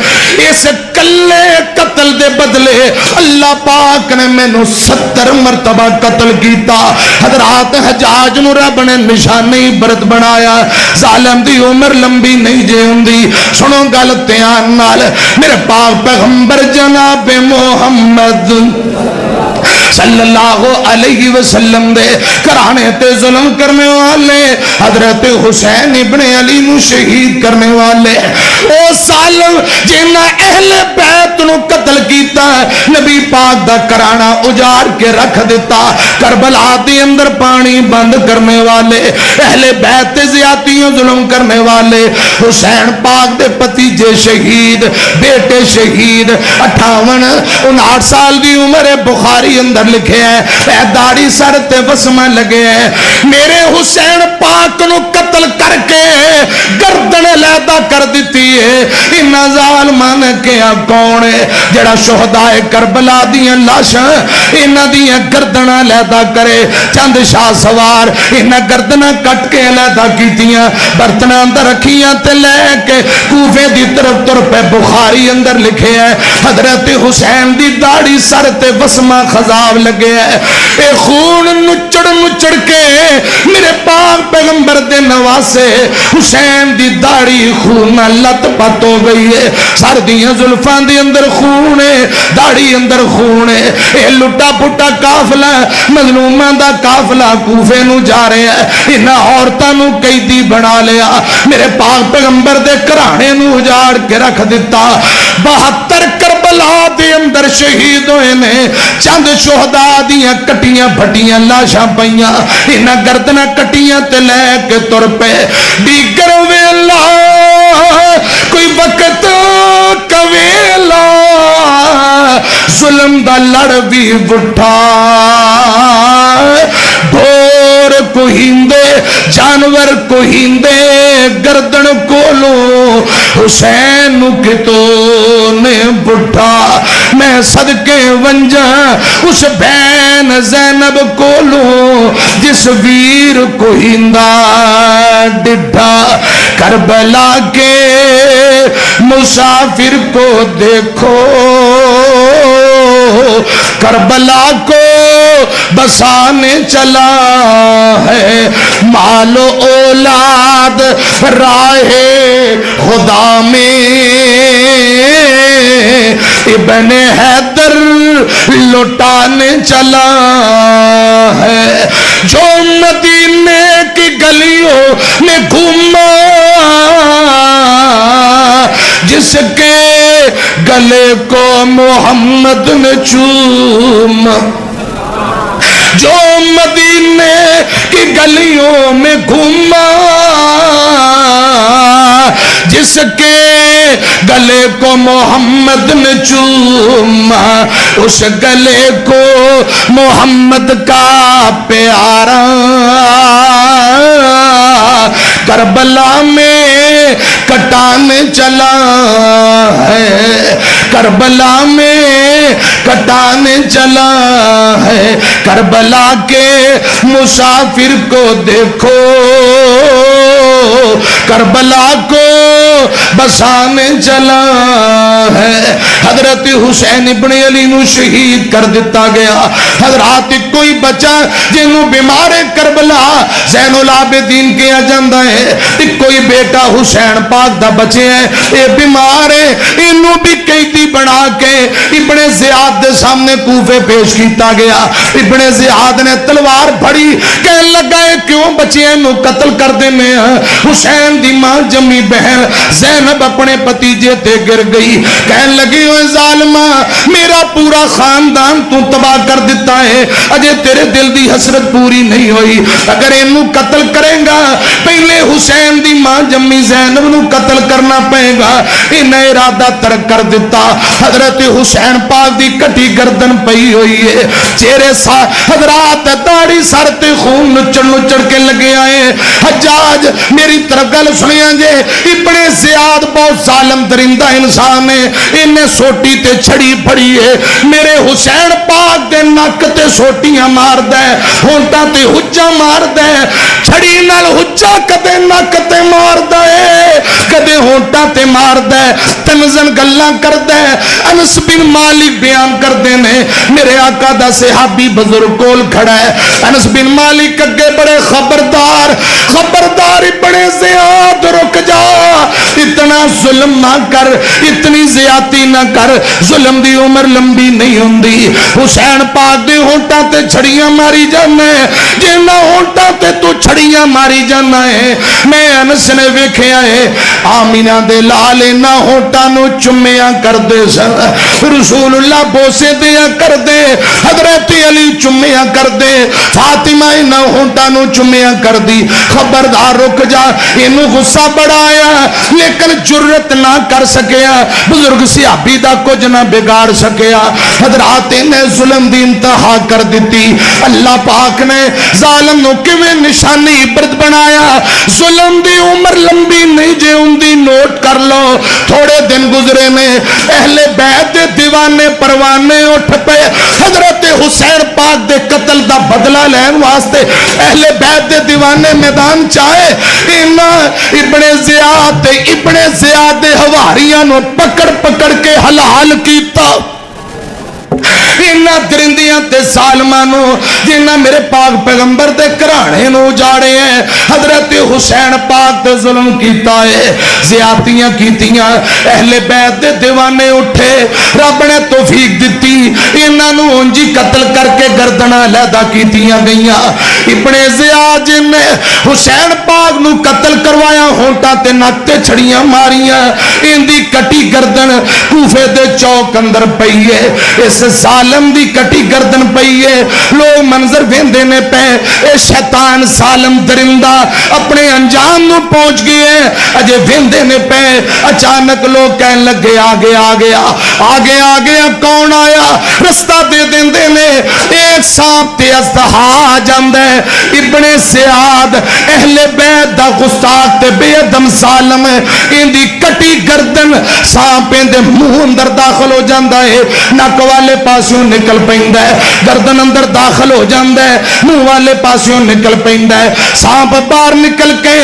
اس کلے قتل دے بدلے اللہ پاک نے میں نو 70 مرتبہ قتل کیتا۔ حضرات حجاج نو رب نے نشانی عبرت بنایا، ظالم دی عمر لمبی نہیں جے ہوندی۔ سنو گل دھیان نال، میرے پاک پیغمبر جناب محمد صلی اللہ علیہ وسلم دے گھرانے تے ظلم کرنے والے حضرت حسین ابن علی نو شہید کرنے والے او ظالم جنہاں اہل بیت نو قتل کیتا نبی پاک دا گھرانا اجاڑ کے رکھ دیتا کربلا دے اندر پانی بند کرنے والے اہل بیت زیادتیوں ظلم کرنے والے حسین پاک دے پتیجے شہید بیٹے شہید 58-59 سال دی عمر بخاری اندر لکھے ہیں اے داڑھی سر تے وسمہ لگے ہیں میرے حسین پاک نو قتل کر کے گردن علیحدہ کر دیتی ہے ان ظالمان کیا کون ہے جڑا شہداء کربلا دیاں لاشاں انہاں دیاں گردن علیحدہ کرے چند شاہ سوار انہاں گردناں کٹ کے علیحدہ کیتیاں برتناں اندر رکھیاں تے لے کے کوفے دی طرف تر پہ بخاری اندر لکھے ہیں حضرت حسین دی داڑھی سر تے وسمہ خضاب لگے ہے اے خون نچڑ کے میرے پاک پیغمبر دے نواسے حسین دی داڑھی خون لت پت ہو گئی ہے سر دیاں زلفان دی اندر خون ہے داڑھی اندر خون ہے اے لٹا پٹا قافلہ مظلومان دا قافلہ کوفے نو جا رہے ہیں انہاں عورتاں نو قیدی بنا لیا میرے پاک پیغمبر دے گھرانے نو اجاڑ کے رکھ دیتا 72 کربلا دے اندر شہید ہوئے نے چند شہداء دیاں کٹیاں پھٹیاں لاشاں پئیاں انہاں گردناں کٹیاں تے لے کے تر پہ دیگر ویلا کوئی وقت کویلا ظلم دا لڑ بھی اٹھا ڈھور کو ہندے جانور کو ہندے گردن کولو حسین کتوں نے بٹھا میں صدقے ونجا اس بین زینب کولو جس ویر کو ہندا ڈڈھا کربلا کے مسافر کو دیکھو کربلا کو بسانے چلا ہے مال و اولاد راہ خدا میں ابن حیدر لوٹانے چلا ہے جو مدینے کی گلیوں میں گھوما جس کے گلے کو محمد نے چوما جو مدینے کی گلیوں میں گھوما جس کے گلے کو محمد نے چوما اس گلے کو محمد کا پیارا کربلا میں کٹانے چلا ہے کربلا میں کٹانے چلا ہے کربلا کے مسافر کو دیکھو کربلا کو بسانے چلا ہے حضرت حسین ابن علی نو شہید کر دیتا گیا حضرات کوئی بچہ جنہوں بیمار کربلا زین العابدین کیا جاندہ ہے کوئی بیٹا حسین پاک دا بچے ہیں اے بیمار ہے انہوں بھی قیدی بنا کے ابن زیاد دے سامنے کوفے پیش کیتا گیا ابن زیاد نے تلوار پھڑی کہنے لگا ہے کیوں بچے انہوں قتل کر دینے حسین دی ماں جمی بہن زینب اپنے پتیجے تے گر گئی کہنے لگی ہوئے ظالمہ میرا پورا خاندان تو تباہ کر دیتا ہے اجے تیرے دل دی حسرت پوری نہیں ہوئی اگر انہوں قتل کریں گا پہلے حسین دی ماں جمی زینب نو قتل کرنا پہے گا انہیں ارادہ ترک کر دیتا حضرت حسین پاک دی کٹی گردن پئی ہوئی ہے چہرے سا حضرات داڑھی سر تے خون نچڑ کے لگے آئے حجاج میری طرف گل سنیاں جے ابن زیاد بہت ظالم درندہ انسان ہے انہیں سوٹی تے چھڑی پڑی ہے میرے حسین پاک دے نک تے سوٹیاں مار دے ہونٹا تے حجہ مار دے چھڑی نال حجہ کدے نک تے مار دے کدے ہونٹا تے مار دے تنزن گلاں کر دے ہے. انس بن مالک بیان کرتے ہیں میرے آقا دا صحابی بزرگ کول کھڑا ہے. انس بن مالک اگے بڑے خبردار خبردار ابن زیاد رک جا, اتنا ظلم نہ کر, اتنی زیادتی نہ کر, ظلم دی عمر لمبی نہیں ہوندی. حسین پاک دے ہونٹاں تے چھڑیاں ماری جانا ہے, جنہاں ہونٹاں تے تو چھڑیاں ماری جانا ہے. میں انس نے ویکھیا ہے آمینہ دے لال انہاں ہونٹاں نو چمیاں کر دے سن, رسول اللہ بوسے دیا کر دے, حضرت علی چمیاں کر دے, فاطمہ انہاں ہونٹاں نو چمیاں کر دی. خبردار رک جا, انہوں غصہ بڑا آیا لیکن جرت نہ کر سکیا, بزرگ صحابی دا کچھ نہ بگاڑ سکیا. حضرات نے ظلم دی انتہا کر دیتی. اللہ پاک نے ظالم نو کیویں نشانی عبرت بنایا. ظلم دی عمر لمبی نہیں جے ہوندی, نوٹ کر لو. تھوڑے دن گزرے نے اہل بیت دے دیوانے پروانے اٹھ پے حضرت حسین پاک دے قتل دا بدلہ لین واسطے. اہل بیت دے دیوانے میدان چاہے ابن زیاد ابن زیاد دے حواریاں نو پکڑ پکڑ کے حلال کیتا. انہاں درندیاں تے ظالمانو جنہاں میرے پاک پیغمبر دے گھرانے نو اجاڑے ہیں, حضرت حسین پاک تے ظلم کیتا ہے, زیادتیاں کیتیاں. اہل بیت دے دیوانے اٹھے, رب نے توفیق دتی انہاں نو انجی قتل کر کے گردناں علیحدہ کیتیاں گئیاں. ابن زیاد جن نے حسین پاک نو قتل کروایا, ہونٹاں تے نک تے چھڑیاں ماریاں, ان دی کٹی گردن کوفے دے چوک اندر پئی ہے. اس ظالم دی کٹی گردن پئی ہے. لوگ منظر ویندے نے پے, اے شیطان ظالم درندہ اپنے انجام نو پہنچ گئے اجے ویندے نے پے. اچانک لوگ کہن لگے آگے آ گیا آگے آ گیا. کون آیا رستہ دے دیندے نے, ایک سانپ تے اژدہا آ جاندا ہے. ابن زیاد اہل بیت دا گستاخ تے بے ادب ظالم, ان دی کٹی گردن سانپ دے منہ اندر داخل ہو جاندا ہے, نک والے پاسوں نکل پیندا ہے, گردن اندر داخل ہو جاندا ہے, منہ والے پاسوں نکل پیندا ہے. سانپ باہر نکل کے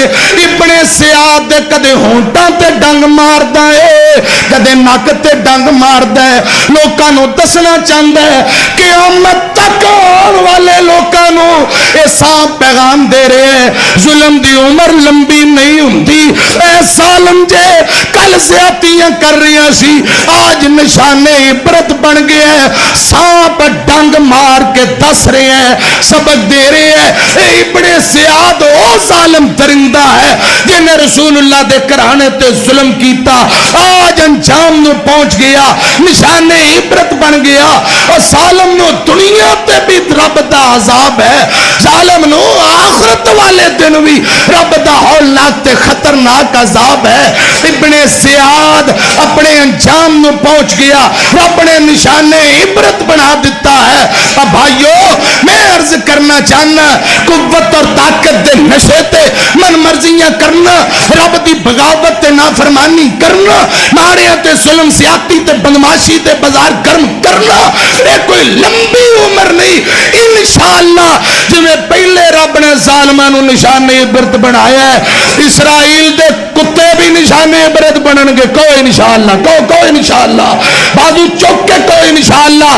ابن زیاد دے کدے ہونٹاں تے ڈنگ ماردا ہے, کدے نک تے ڈنگ ماردا ہے. لوکاں نو دسنا چاہندا ہے قیامت تک آن والے لوکاں نو اے سانپ پیغام دے رہے ہیں ظلم دی عمر لمبی نہیں ہوندی. اے ظالم جے کل زیادتیاں کر رہی سی, آج نشانے عبرت بن گیا ہے. سانپ ڈنگ مار کے دس رہے ہیں, سبق دے رہے ہیں. اے ابن زیاد او ظالم درندہ ہے جنہیں رسول اللہ دے گھرانے تے ظلم کیتا, آج انجام نو پہنچ گیا, نشانے عبرت بن گیا. اور ظالم نو دنیا تے بھی رب دا عذاب ہے, ظالم نو آخرت والے دن بھی رب دا ہولناک تے خطرناک عذاب ہے. ابن زیاد اپنے انجام نو پہنچ گیا, رب نے نشانے عبرت بنا دیتا ہے. اب بھائیو میں عرض کرنا چاہنا, قوت اور طاقت دے نشے تے من مرضیاں کرنا, رب دی بغاوت تے نافرمانی کرنا, ماڑیاں تے ظلم زیادتی تے بدماشی تے بازار گرم کرنا, اے کوئی لمبی عمر نہیں. انشاءاللہ جویں پہلے رب نے ظالماں نو نشانے عبرت بنایا ہے, اسرائیل دے کتے بھی نشانے عبرت بنن گے. کوئی انشاءاللہ کوئی انشاءاللہ, بازو چک کے کوئی انشاءاللہ.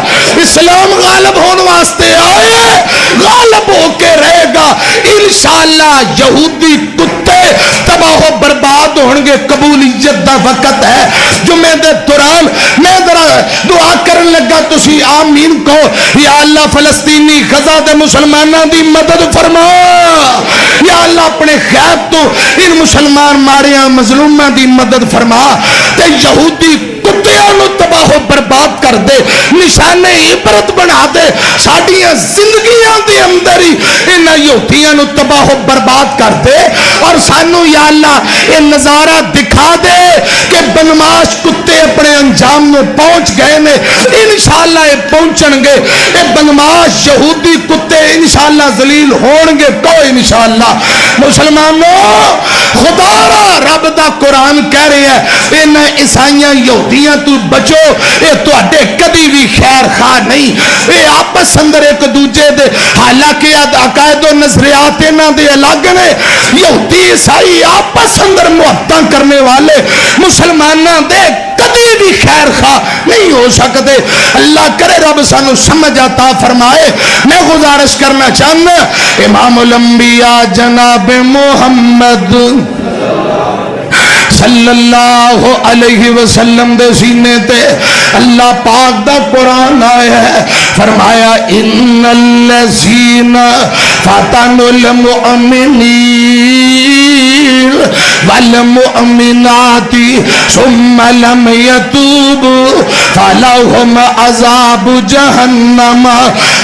اسلام غالب ہونے واسطے آئے, غالب ہو کے رہے گا انشاءاللہ. یہودی کتے تباہ و برباد ہون گے, قبولیت دا وقت ہے. جمعے دے دوران میں ذرا دعا کرن لگا, تسی آمین کو. یا اللہ فلسطینی غزہ دے مسلماناں دی مدد فرما, یا اللہ اپنے خیب تو ان مسلمان ماریاں مظلوماں دی مدد فرما, تے یہودی کتیاں نو تباہ و برباد کر دے, نشانے عبرت بنا دے. ساڈیاں زندگیاں دے اندر ہی انہاں یہودیاں نو تباہ و برباد کر دے, اور سانو یا اللہ یہ نظارہ دکھا دے کہ بدماش کتے اپنے انجام نو پہنچ گئے نے. انشاءاللہ یہ پہنچن گے, یہ بدماش یہودی کتے انشاءاللہ ذلیل ہون گے. کوئی انشاءاللہ. مسلمانوں خدا را رب دا قرآن کہہ رہے ہیں ان عیسائیاں یہودیاں تو بچو, یہ تواڈے کدی بھی خیر خواہ نہیں، یہ آپس اندر ایک دوجے دے حالانکہ عقائد و نظریات انہاں دے الگ نے، یہودی عیسائی آپس اندر محبتاں کرنے والے مسلماناں دے کبھی بھی خیر خواہ نہیں ہو سکتے۔ اللہ کرے رب سانو سمجھ عطا فرمائے۔ میں گزارش کرنا چاہنا امام الانبیاء جناب محمد صلی اللہ علیہ وسلم دے سینے تے اللہ پاک دا قرآن آیا ہے، فرمایا ان الذین فتنوا المؤمنین والمؤمنات ثم لم يتوبوا فلهم عذاب جہنم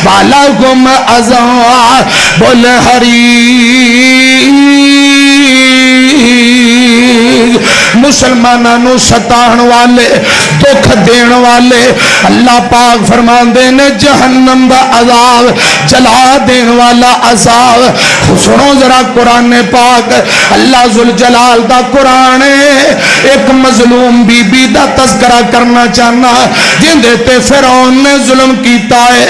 ولهم عذاب الحریق۔ مسلمانوں ستان والے دکھ دین والے اللہ پاک فرماندے نے جہنم دا عذاب جلا دین والا عذاب۔ سنو ذرا قرآن پاک، اللہ ذوالجلال دا قرآن ایک مظلوم بی بی دا تذکرہ کرنا چاہنا جن دیتے فرعون نے ظلم کیتا ہے۔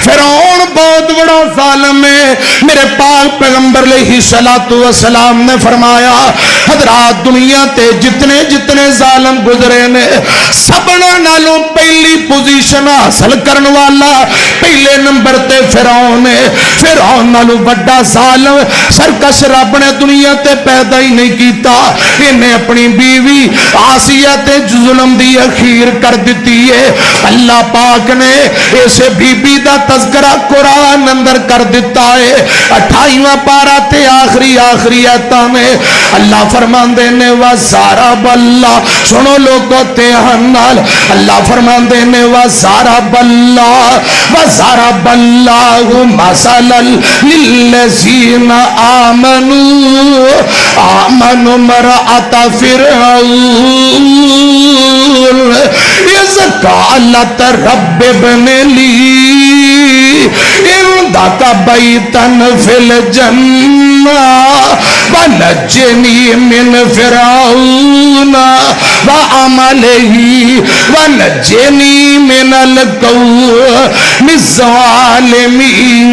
فرعون بہت بڑا ظالم ہے۔ میرے پاک پیغمبر علیہ السلام نے فرمایا حضرات دنیا تے جتنے جتنے ظالم گزرے نے سبنا نالوں پہلی پوزیشن حاصل کرن والا پہلے نمبر تے فرعون ہے۔ فرعون نالوں بڑا ظالم سرکش رب نے دنیا تے پیدا ہی نہیں کیتا، انہیں اپنی بیوی آسیہ تے ظلم دی اخیر کر دیتی ہے۔ اللہ پاک نے اسے بی بی دا تذکرہ قرآن اندر کر دیتا ہے۔ 28واں پارہ تے آخری آیتاں میں اللہ فرماندے نے وَزَارَبَ اللَّهُ، سنو لوگوں دھیان نال، اللہ فرماندے نے وَزَارَبَ اللَّهُ مَثَلًا لِلَّذِينَ آمَنُوا امرأة فرعون إذ قالت رب ابن لي عندك بيتا في الجنة ونجني من فرعون وعمله ونجني من القوم الظالمين۔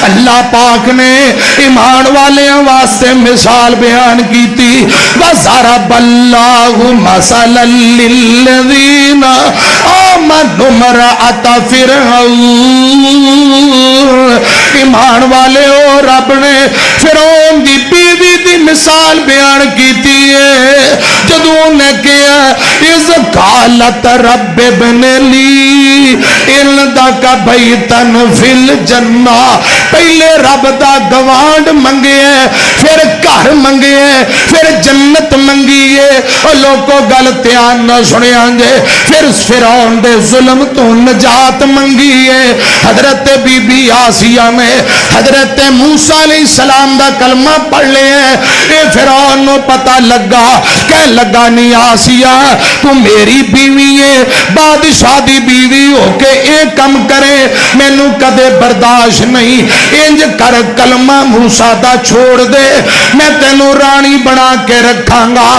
اللہ پاک نے ایمان والے واسطے مثال بیان کی تھی وَضَرَبَ اللَّهُ مَثَلًا لِلَّذِينَ آمَنُوا امرأة فرعون۔ ایمان والے اور رب نے فرعون دی بیوی دی مثال بیان کی تھی جدوں نے کیا اِذْ قَالَتْ رَبِّ ابْنِ لِي عِندَكَ بَيْتًا فِي الْجَنَّةِ، پہلے رب دا گوانڈ منگے پھر گھر منگے پھر جنت منگی ہے۔ اور لوگوں گل دھیان نہ سنیا جے، پھر فرعون دے ظلم تو نجات منگی ہے۔ حضرت بی بی آسیہ نے حضرت موسیٰ علیہ السلام دا کلمہ پڑھ لے اے فرعون نو پتہ لگا، کہہ لگا نہیں آسیہ تو میری بیوی ہے، بادشاہ دی بیوی ہو کے ایک کم کرے مینوں کدے برداشت نہیں، انج کر کلمہ موسیٰ دا چھوڑ دے میں تینوں رانی بنا کے رکھاں گا۔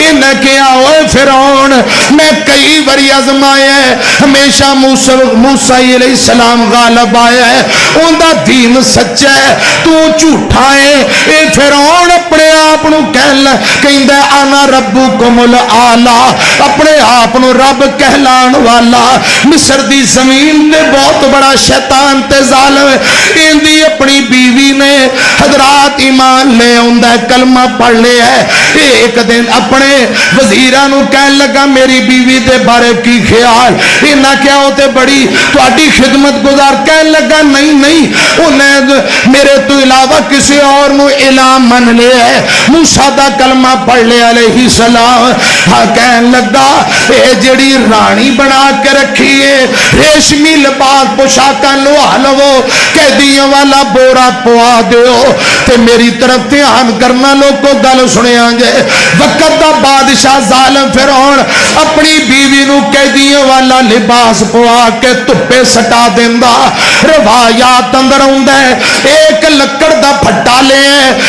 انہیں کیا ہوئے فرعون میں کئی بری آزمائے ہمیشہ موسیٰ علیہ السلام غالب آیا ہے، ان دا دین سچا ہے تو جھوٹا ہے۔ اے فرعون اپنے آپ نو کہندا انا ربکم الاعلی، اپنے آپ نو رب کہلان والا، مصر دی زمین دے بہت بڑا شیطان تے ظالم ہے۔ ان دی اپنی بیوی نے حضرات ایمان لے آندا کلمہ پڑھ لیا ہے۔ ایک دن اپنے وزیراں نو کہن لگا میری بیوی دے بارے کی خیال، انہاں کیا ہوتے بڑی تہاڈی خدمت گزار، کہن لگا نہیں نہیں انہیں میرے تو علاوہ کسی اور نو الہ من لیا ہے۔ موسیٰ دا کلمہ پڑھ لے علیہ السلام، ہاں کہن لگا اے جڑی رانی بنا کے رکھی ہے ریشمی لباس پوشاکاں لوا لو، قیدیوں والا بورا پوا دیو تے میری طرف دھیان کرنا لوگوں گل سنیا جے، وقت دا بادشاہ ظالم فرعون اپنی بیوی نو قیدیاں والا لباس پوا کے دھپے سٹا دیندا روایات اندر آوندا ہے ایک لکڑ دا پھٹا لے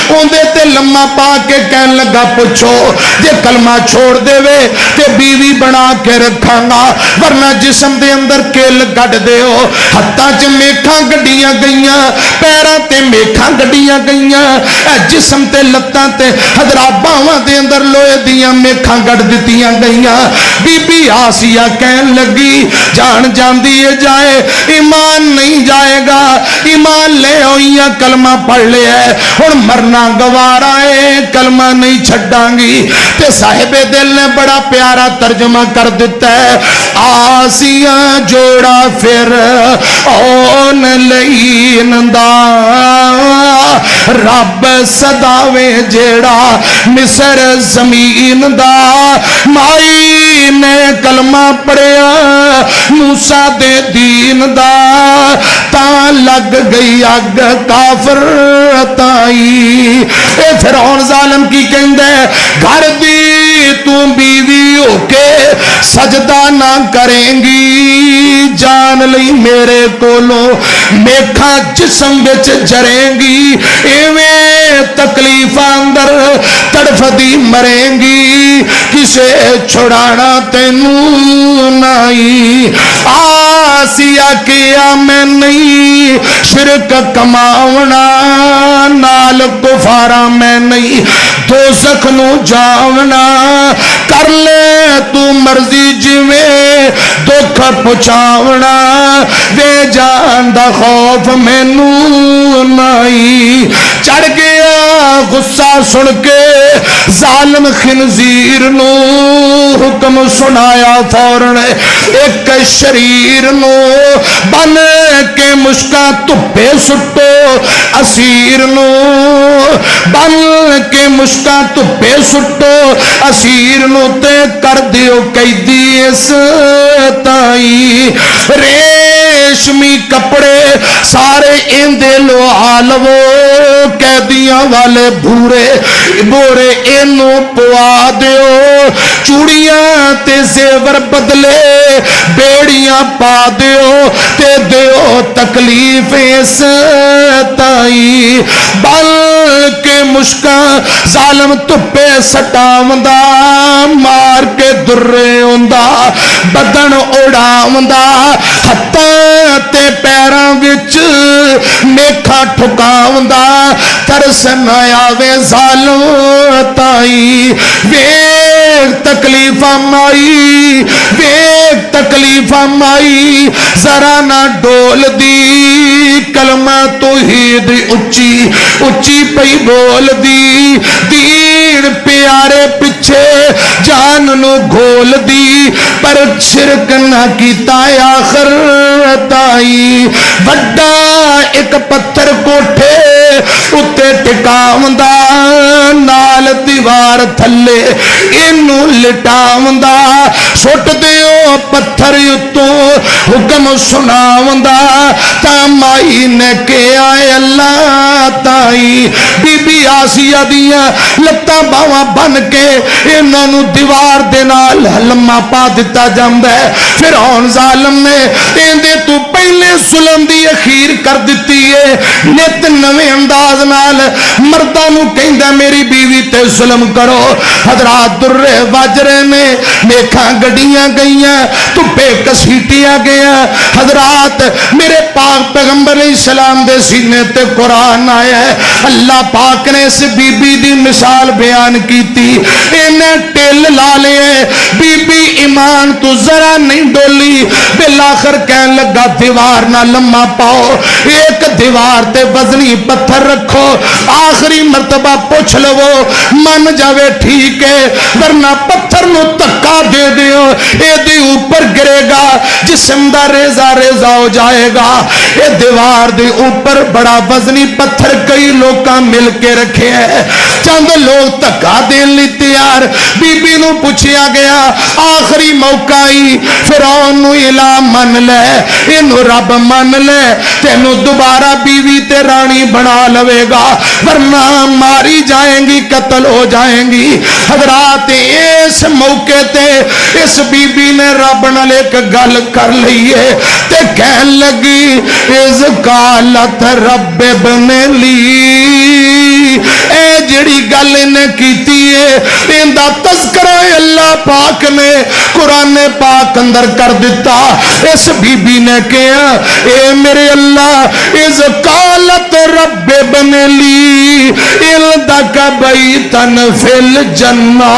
اوندے تے لمما پا کے کہن لگا پوچھو جے کلمہ چھوڑ دے وے تے بیوی بنا کے رکھاں گا ورنہ جسم دے اندر کل گڈ دیو ہتھاں چ میکھاں گڈیاں گئیاں پیراں تے میکھاں گڈیاں گئیاں جسم تے لتاں تے حضرات باواں دے اندر لوہے دیاں میکھاں گڈ دتیاں گئیاں بی بی آسیہ کہن لگی جان جاندی ہے جائے ایمان نہیں جائے گا ایمان لے ہوئیاں کلمہ پڑھ لے ہے ہن مرنا گوارا ہے کلمہ نہیں چھڈاں گی تے صاحب دل نے بڑا پیارا ترجمہ کر دیتا ہے آسیہ جوڑا پھر اون لئین دا رب صداوے جیڑا مصر زمین دا مائی نے کلمہ پڑھیا موسیٰ دے دین دا تا لگ گئی اگ کافر تائی اے فرعون ظالم کی کہندے گھر دی تو بیوی ہو کے سجدہ نہ کریں گی جان لئی میرے کولو میکھا جسم بچ جریں گی ایویں تکلیف اندر تڑف دی مریں گی کسے چھڑانا تینوں نہیں آسیہ کیا میں نہیں شرک کماونا نال کفارا میں نہیں دوزخ نو جاونا کر لے تو مرضی جویں دکھ پہنچاونا وے جان دا خوف مینوں نہیں چڑھ گیا غصہ سن کے ظالم خنزیر نو حکم سنایا فوراً ایک شریر نو بن کے مشکاں دھپے سٹو اسیر نو بن کے مشکاں دھپے سٹو اسیر نو تے کر دیو قیدی اس تائی ریشمی کپڑے سارے اندے لو آلو قیدیاں والے بورے اینو پوا دیو چوڑیاں تے زیور بدلے بیڑیاں پا دیو تے دیو تکلیف اس تائی بلکہ مشکاں ظالم تپے سٹاوندا مار کے درے ہوندا بدن اڑاوندا ہتھاں تے پیراں وچ میکھا ٹھکاوندا ترس نہ آوے ظالم تائی ویکھ تکلیف مائی ویکھ تکلیف مائی ذرا نہ ڈول دی کلمہ توحید اچھی اچھی پئی بول دی دین پیارے پچھے جان نو گھول دی پر شرک نہ کیتا آخر تائی وڈا ایک پتھر کوٹھے اتے ٹکاوندا نال دیوار تھلے اینو لٹاوندا سٹ دیو پتھر اتوں حکم سناوندا تا مائی نے کہا اے اللہ تائی بی بی آسیہ دیاں لتاں باواں بن کے انہاں نو دیوار دے نال لمما پا دتا جاندا ہے فرعون ظالم نے ایندے تو پہلے ظلم دی اخیر کر دتی ہے نت نویں انداز نال مرداں نو کہندا میری بیوی تے ظلم کرو حضرات درے واجرے نے میکھاں گڈیاں گئیاں تپے کسیٹیاں گیا حضرات میرے پاک پیغمبر علیہ السلام دے سینے تے قرآن آیا ہے اللہ پاک نے اس بی بی دی مثال بیان کیتی انہیں ٹیل لا لئے بی بی ایمان تو ذرا نہیں ڈولی بالآخر کہن لگا دیوار نہ لمحہ پاؤ ایک دیوار تے وزنی پتھر رکھو آخری مرتبہ پوچھ لو من جاوے ٹھیک ہے ورنہ پتھر نو تکا دے دیو اے دی اوپر گرے گا جسم دا ریزہ ریزہ ہو جائے گا اے دیوار دے اوپر بڑا وزنی پتھر کئی لوگاں مل کے رکھے ہیں چند لوگ تکا دین لی تیار بی بی نو پوچھیا گیا آخری موقع ہی فرعون نو الہ من لے انو رب من لے تینو دوبارہ بیوی تے رانی بنا لوے گا ورنہ ماری جائیں گی قتل ہو جائیں گی حضرات اس موقع تے اس بی بی نے رب نال ایک گل کر لئیے تے کہن لگی اذ قالت رب ابن لی اے جڑی گل نے کیتی ہے ان دا تذکرہ اللہ پاک نے قرآن پاک اندر کر دیتا اس بی بی نے کہا اے میرے اللہ اذ قالت رب ابن لی الدک بیتن فی الجنہ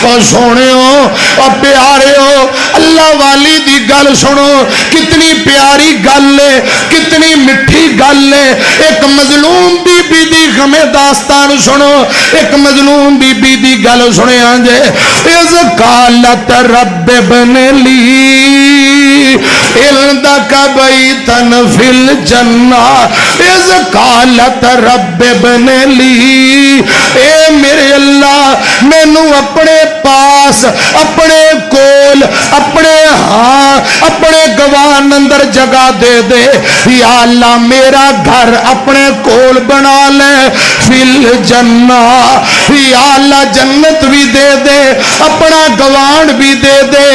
اور سونےو اور پیاریو اللہ والی دی گل سنو کتنی پیاری گل ہے کتنی مٹھی گل ہے ایک مظلوم بی بی دی غم داستان سنو ایک مظلوم بی بی دی گل سنے آنجے اذ قالت رب ابن لی الدک بیتن فی الجنہ اذ قالت رب ابن لی اے میرے اللہ میں نو اپنے پاس اپنے کول اپنے ہاں اپنے گوان اندر جگہ دے دے یا اللہ میرا گھر اپنے کول بنا لے فی الجنہ یا اللہ جنت بھی دے دے اپنا گوان بھی دے دے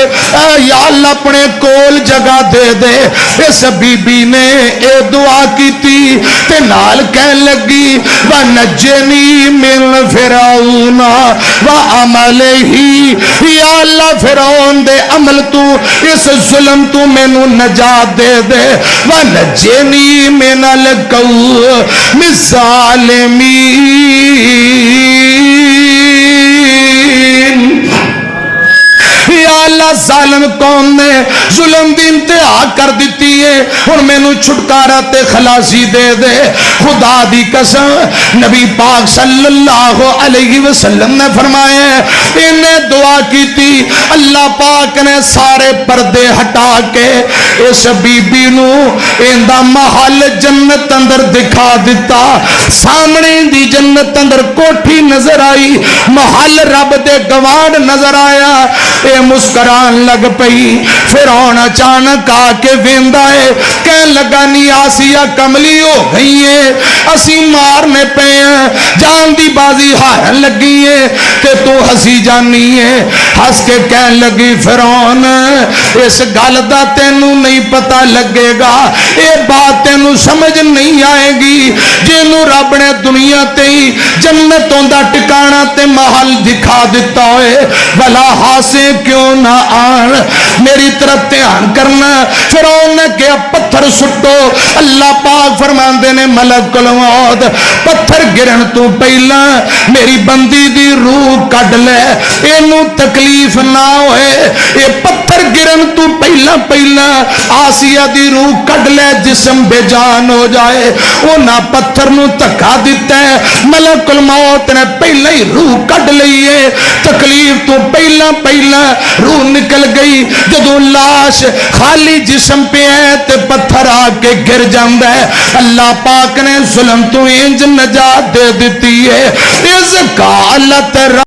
یا اللہ اپنے کول جگہ دے دے اس بی بی نے اے دعا کی تھی تے نال کہن لگی وَنَجِّنِي مِن فِرْعَوْنَ وَعَمَلِهِ یا اللہ فرعون دے عمل تو اس ظلم تو میں نو نجات دے دے وَنَجِّنِي مِنَ الْقَوْمِ الظَّالِمِينَ یا اللہ ظالم قوم نے ظلم دی انتہا کر دیتی ہے اور میں نو چھٹکارا تے خلاصی دے دے خدا دی قسم نبی پاک صلی اللہ علیہ وسلم نے فرمایا انہیں دعا کی تھی اللہ پاک نے سارے پردے ہٹا کے اس بی بی نو اندہ محل جنت اندر دکھا دیتا سامنے دی جنت اندر کوٹھی نظر آئی محل رب دے گوان نظر آیا اے مسکران لگ پئی فرعون اچانک آ کے ویندا ہے کہن لگا نی آسیہ کملی ہو گئی ہے اسی مارنے پے ہیں جان دی بازی ہارن لگی ہے کہ تو ہسی جانی ہے ہس کے کہن لگی فرعون اس گل دا تینوں نہیں پتہ لگے گا اے بات تینوں سمجھ نہیں آئے گی جنوں رب نے دنیا تے ہی جنتوں دا ٹکانا تے محل دکھا دیتا ہوئے بھلا ہاسے کیوں نہ آن میری طرف دھیان کرنا فرعون نے کہا پتھر سٹو اللہ پاک فرماندے نے ملک الموت پتھر گرن تو پہلا میری بندی دی روح کڈ لے اینو تکلیف نہ ہوئے اے پتھر گرن تو پہلا آسیہ دی روح کڈ لے جسم بے جان ہو جائے وہ نہ پتھر نو تکا دیتا ہے ملک الموت نے پہلا ہی روح کڈ لئیے تکلیف تو پہلا روح نکل گئی جدو لاش خالی جسم پہ ہے تے پتھر آ کے گر جاندہ ہے اللہ پاک نے ظلم تو انج نجات دے دیتی ہے اذ قالت